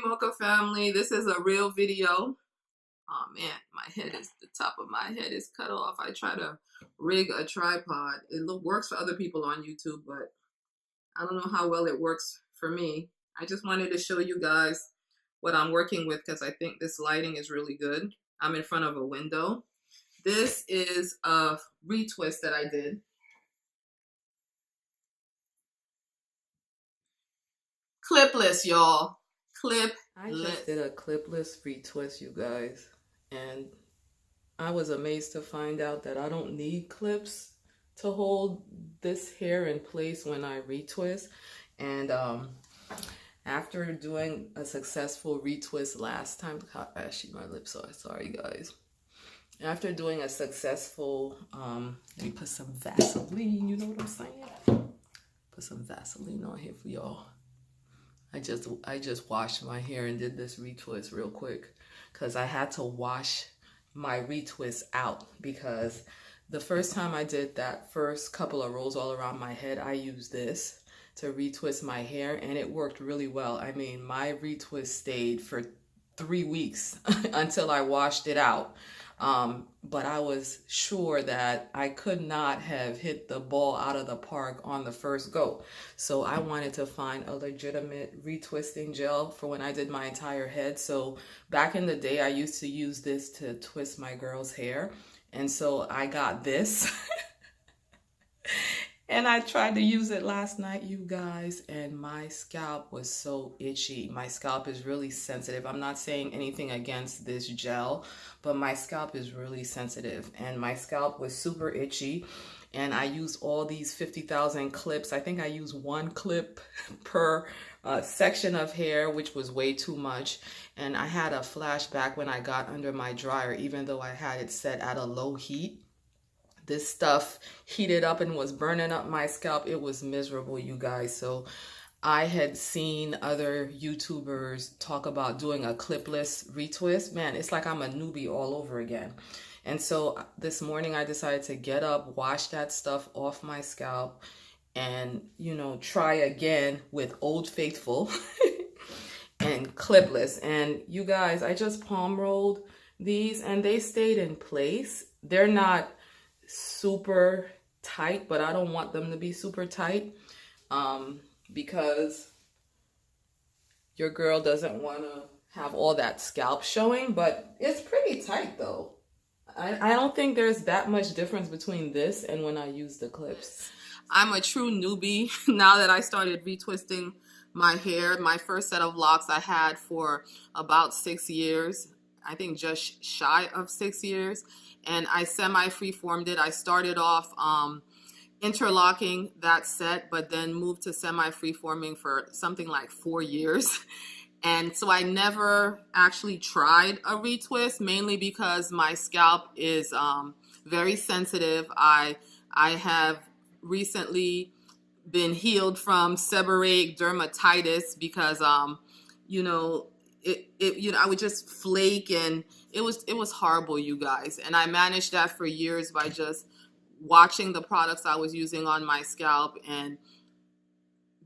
Mocha family. This is a real video. Oh man, the top of my head is cut off. I try to rig a tripod. Works for other people on YouTube, but I don't know how well it works for me. I just wanted to show you guys what I'm working with because I think this lighting is really good. I'm in front of a window. This is a retwist that I did. Clipless, y'all. I just did a clipless retwist, you guys, and I was amazed to find out that I don't need clips to hold this hair in place when I retwist. And after doing a successful retwist last time, actually my lips are sorry, guys. After doing a successful, let me put some Vaseline. You know what I'm saying? Put some Vaseline on here for y'all. I just washed my hair and did this retwist real quick because I had to wash my retwist out because the first time I did that first couple of rolls all around my head, I used this to retwist my hair and it worked really well. I mean, my retwist stayed for 3 weeks until I washed it out. But I was sure that I could not have hit the ball out of the park on the first go. So I wanted to find a legitimate retwisting gel for when I did my entire head. So back in the day, I used to use this to twist my girl's hair. And so I got this. And I tried to use it last night, you guys, and my scalp was so itchy. My scalp is really sensitive. I'm not saying anything against this gel, but my scalp is really sensitive and my scalp was super itchy. And I used all these 50,000 clips. I think I used 1 clip per section of hair, which was way too much. And I had a flashback when I got under my dryer, even though I had it set at a low heat. This stuff heated up and was burning up my scalp. It was miserable, you guys. So I had seen other YouTubers talk about doing a clipless retwist. Man, it's like I'm a newbie all over again. And so this morning I decided to get up, wash that stuff off my scalp, and, you know, try again with Old Faithful and clipless. And you guys, I just palm rolled these and they stayed in place. They're not super tight, but I don't want them to be super tight because your girl doesn't want to have all that scalp showing, but it's pretty tight though. I don't think there's that much difference between this and when I use the clips. I'm a true newbie now that I started retwisting my hair. My first set of locks I had for about 6 years. I think just shy of 6 years. And I semi-freeformed it. I started off interlocking that set, but then moved to semi-freeforming for something like 4 years. And so I never actually tried a retwist, mainly because my scalp is very sensitive. I have recently been healed from seborrheic dermatitis because, you know, I would just flake and it was horrible, you guys. And I managed that for years by just watching the products I was using on my scalp and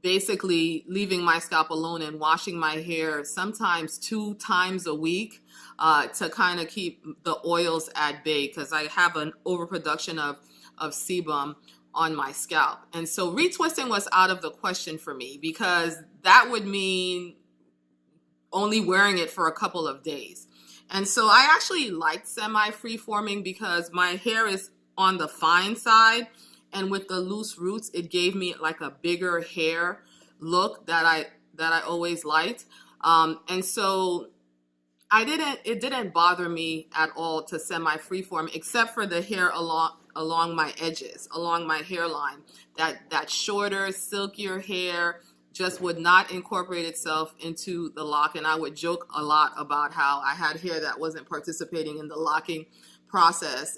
basically leaving my scalp alone and washing my hair sometimes 2 times a week to kind of keep the oils at bay because I have an overproduction of sebum on my scalp. And so retwisting was out of the question for me because that would mean only wearing it for a couple of days. And so I actually liked semi-freeforming because my hair is on the fine side, and with the loose roots, it gave me like a bigger hair look that I always liked. And so it didn't bother me at all to semi-freeform, except for the hair along my edges, along my hairline. That shorter, silkier hair just would not incorporate itself into the lock. And I would joke a lot about how I had hair that wasn't participating in the locking process.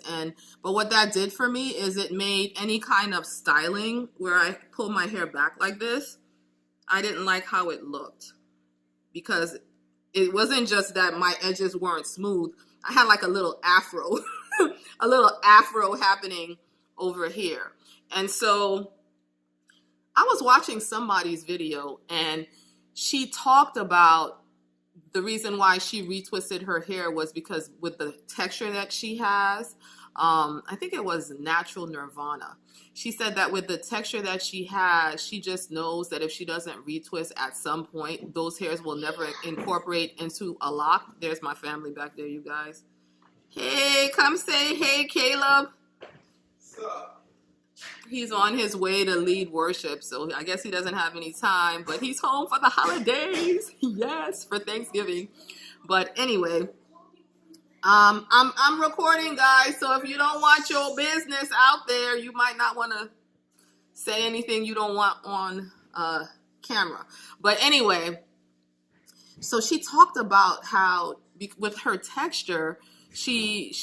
But what that did for me is it made any kind of styling where I pull my hair back like this, I didn't like how it looked because it wasn't just that my edges weren't smooth. I had like a little afro, a little afro happening over here. And so I was watching somebody's video and she talked about the reason why she retwisted her hair was because with the texture that she has, I think it was Natural Nirvana. She said that with the texture that she has, she just knows that if she doesn't retwist at some point, those hairs will never incorporate into a lock. There's my family back there, you guys. Hey, come say hey, Caleb. What's up? He's on his way to lead worship, so I guess he doesn't have any time, but he's home for the holidays. Yes, for Thanksgiving. But anyway, I'm recording, guys, so if you don't want your business out there, you might not want to say anything you don't want on camera. But anyway, so she talked about how with her texture, she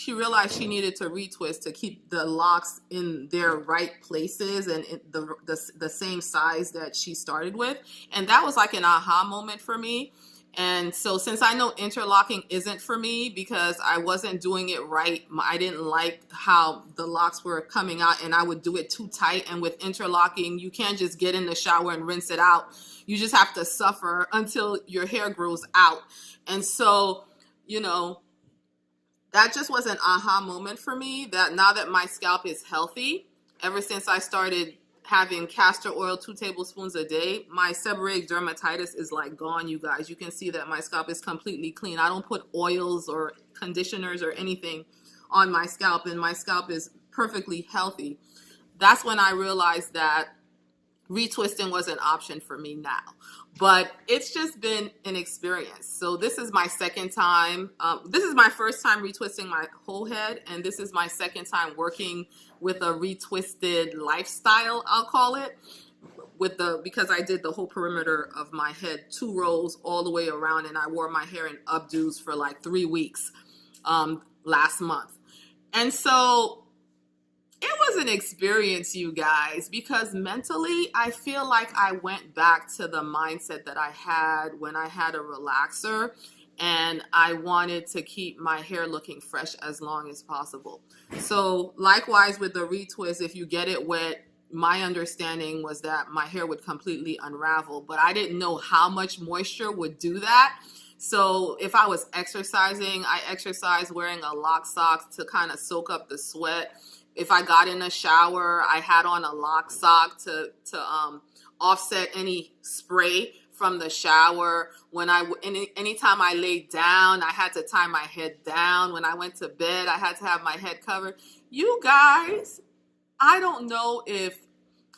realized she needed to retwist to keep the locks in their right places and the same size that she started with. And that was like an aha moment for me. And so since I know interlocking isn't for me because I wasn't doing it right, I didn't like how the locks were coming out and I would do it too tight. And with interlocking, you can't just get in the shower and rinse it out. You just have to suffer until your hair grows out. And so, you know, that just was an aha moment for me that now that my scalp is healthy, ever since I started having castor oil 2 tablespoons a day, my seborrheic dermatitis is like gone, you guys. You can see that my scalp is completely clean. I don't put oils or conditioners or anything on my scalp, and my scalp is perfectly healthy. That's when I realized that retwisting was an option for me now. But it's just been an experience. So this is my second time. This is my first time retwisting my whole head, and this is my second time working with a retwisted lifestyle, I'll call it, because I did the whole perimeter of my head, 2 rows all the way around, and I wore my hair in updos for like 3 weeks last month. And so it was an experience, you guys, because mentally, I feel like I went back to the mindset that I had when I had a relaxer and I wanted to keep my hair looking fresh as long as possible. So likewise with the retwist, if you get it wet, my understanding was that my hair would completely unravel, but I didn't know how much moisture would do that. So if I was exercising, I exercised wearing a lock sock to kind of soak up the sweat. If I got in a shower, I had on a lock sock to offset any spray from the shower. Anytime I laid down, I had to tie my head down. When I went to bed, I had to have my head covered. You guys, I don't know if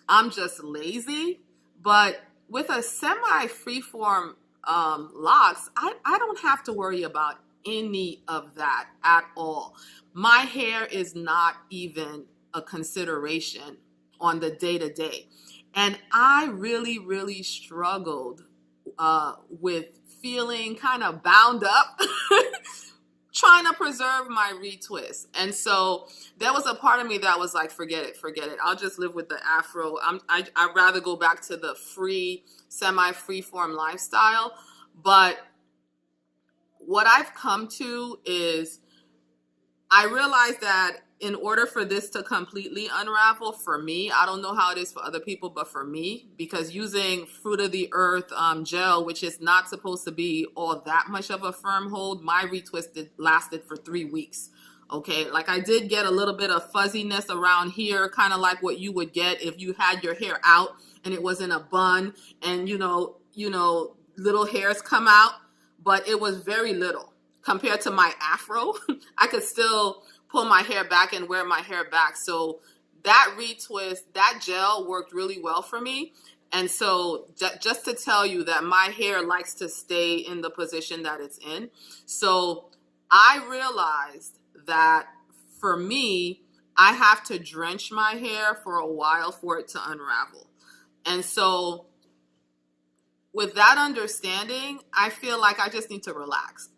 I'm just lazy, but with a semi-freeform locks, I don't have to worry about any of that at all. My hair is not even a consideration on the day-to-day. And I really, really struggled with feeling kind of bound up trying to preserve my retwist. And so there was a part of me that was like, forget it. I'll just live with the afro. I'd rather go back to the semi-freeform lifestyle. But what I've come to is I realized that in order for this to completely unravel for me, I don't know how it is for other people, but for me, because using Fruit of the Earth gel, which is not supposed to be all that much of a firm hold, my retwist lasted for 3 weeks. Okay, like I did get a little bit of fuzziness around here, kind of like what you would get if you had your hair out and it was in a bun and, you know, little hairs come out, but it was very little compared to my afro. I could still pull my hair back and wear my hair back. So that retwist, that gel worked really well for me. And so just to tell you that my hair likes to stay in the position that it's in. So I realized that for me, I have to drench my hair for a while for it to unravel. And so with that understanding, I feel like I just need to relax.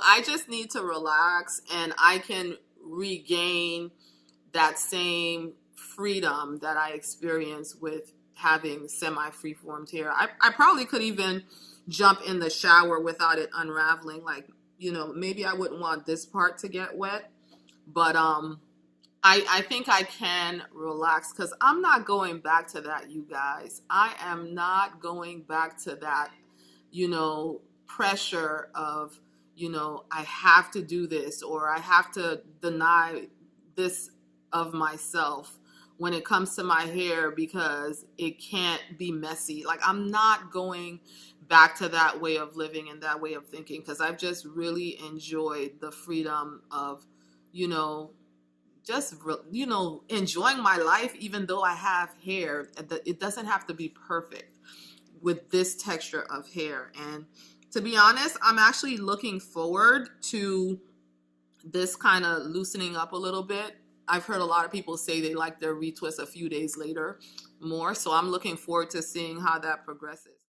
I just need to relax and I can regain that same freedom that I experienced with having semi-freeformed hair. I probably could even jump in the shower without it unraveling. Like, maybe I wouldn't want this part to get wet, but I think I can relax because I'm not going back to that, you guys. I am not going back to that. pressure of, I have to do this, or I have to deny this of myself when it comes to my hair because it can't be messy. Like, I'm not going back to that way of living and that way of thinking, because I've just really enjoyed the freedom of, just, enjoying my life, even though I have hair. It doesn't have to be perfect with this texture of hair. And to be honest, I'm actually looking forward to this kind of loosening up a little bit. I've heard a lot of people say they like their retwist a few days later more. So I'm looking forward to seeing how that progresses.